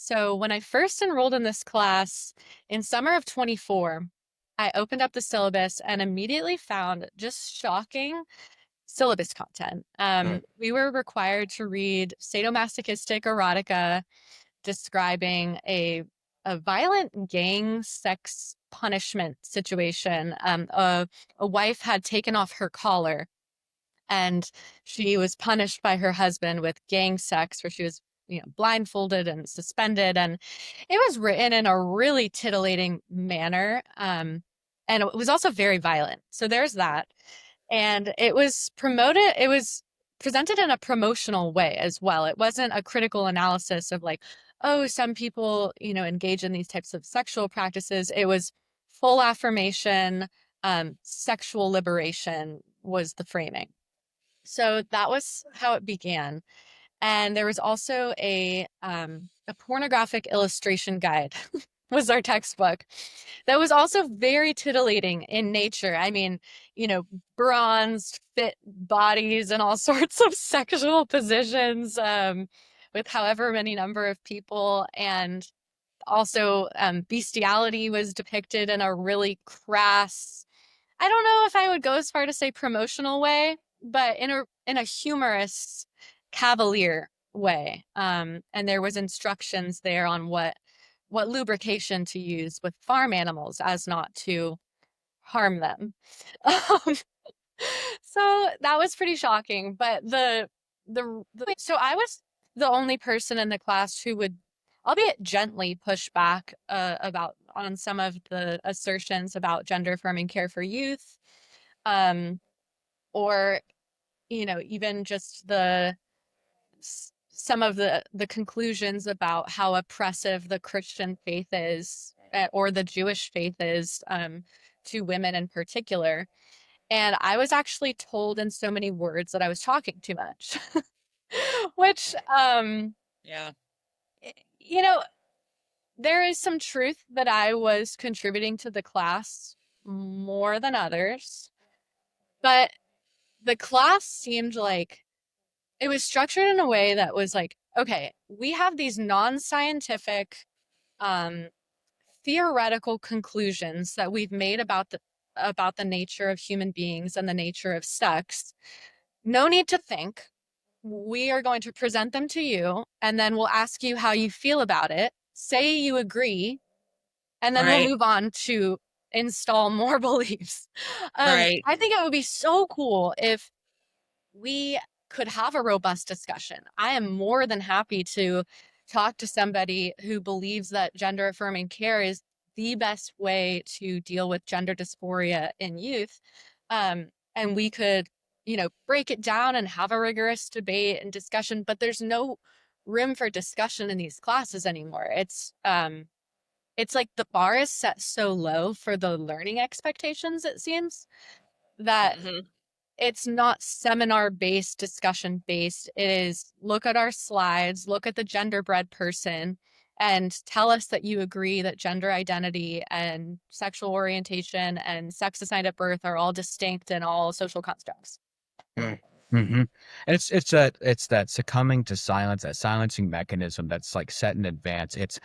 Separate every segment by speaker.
Speaker 1: So when I first enrolled in this class in summer of 24, I opened up the syllabus and immediately found just shocking syllabus content.
Speaker 2: Mm.
Speaker 1: We were required to read sadomasochistic erotica describing a violent gang sex punishment situation. A wife had taken off her collar and she was punished by her husband with gang sex where she was blindfolded and suspended, and it was written in a really titillating manner, and it was also very violent, so there's that. And it was presented in a promotional way as well. It wasn't a critical analysis of like, oh, some people engage in these types of sexual practices. It was full affirmation. Sexual liberation was the framing. So that was how it began. And there was also a pornographic illustration guide was our textbook that was also very titillating in nature. I mean, you know, bronzed, fit bodies and all sorts of sexual positions, with however many number of people. And also, bestiality was depicted in a really crass, I don't know if I would go as far to say promotional way, but in a humorous, cavalier way. And there was instructions there on what lubrication to use with farm animals as not to harm them. Um, so that was pretty shocking. But the so I was the only person in the class who would, albeit gently, push back about on some of the assertions about gender affirming care for youth, um, or even just some of the conclusions about how oppressive the Christian faith is, or the Jewish faith is, to women in particular. And I was actually told in so many words that I was talking too much, which,
Speaker 2: Yeah.
Speaker 1: you know, there is some truth that I was contributing to the class more than others, but the class seemed like it was structured in a way that was like, okay, we have these non-scientific, um, theoretical conclusions that we've made about the nature of human beings and the nature of sex. No need to think. We are going to present them to you, and then we'll ask you how you feel about it. Say you agree, and then we'll
Speaker 2: Right.
Speaker 1: move on to install more beliefs.
Speaker 2: Right.
Speaker 1: I think it would be so cool if we could have a robust discussion. I am more than happy to talk to somebody who believes that gender affirming care is the best way to deal with gender dysphoria in youth. And we could, break it down and have a rigorous debate and discussion, but there's no room for discussion in these classes anymore. It's like the bar is set so low for the learning expectations, it seems, that
Speaker 2: Hmm.
Speaker 1: it's not seminar based, discussion based. It is look at our slides, look at the genderbread person, and tell us that you agree that gender identity and sexual orientation and sex assigned at birth are all distinct and all social constructs.
Speaker 2: Mm-hmm. It's that succumbing to silence, that silencing mechanism that's like set in advance. It's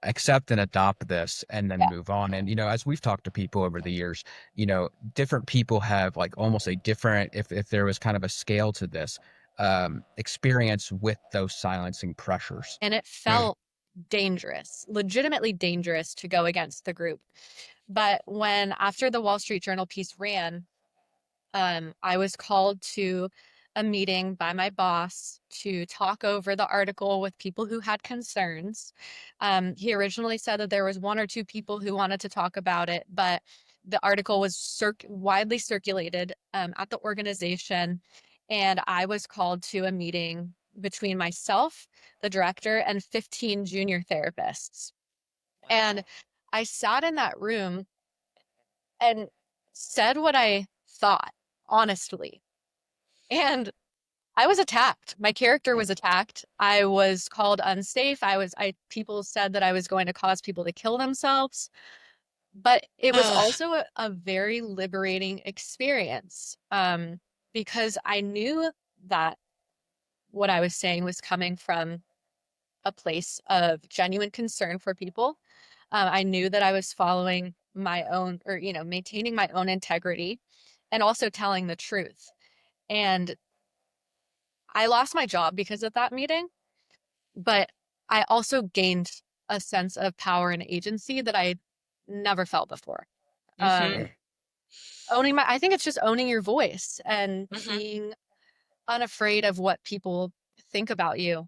Speaker 2: accept and adopt this and then
Speaker 1: Yeah.
Speaker 2: move on. And as we've talked to people over the years, different people have like almost a different, if there was kind of a scale to this, experience with those silencing pressures.
Speaker 1: And it
Speaker 2: Mm.
Speaker 1: felt dangerous, legitimately dangerous to go against the group. But when, after the Wall Street Journal piece ran, I was called to a meeting by my boss to talk over the article with people who had concerns. He originally said that there was one or two people who wanted to talk about it, but the article was widely circulated, at the organization, and I was called to a meeting between myself, the director, and 15 junior therapists. And
Speaker 2: Wow.
Speaker 1: I sat in that room and said what I thought, honestly. And I was attacked. My character was attacked. I was called unsafe. People said that I was going to cause people to kill themselves. But it was
Speaker 2: Ugh.
Speaker 1: also a very liberating experience, because I knew that what I was saying was coming from a place of genuine concern for people. I knew that I was following my own, or, maintaining my own integrity and also telling the truth. And I lost my job because of that meeting, but I also gained a sense of power and agency that I never felt before.
Speaker 3: Mhm.
Speaker 1: Um, I think it's just owning your voice and
Speaker 3: Mhm.
Speaker 1: being unafraid of what people think about you.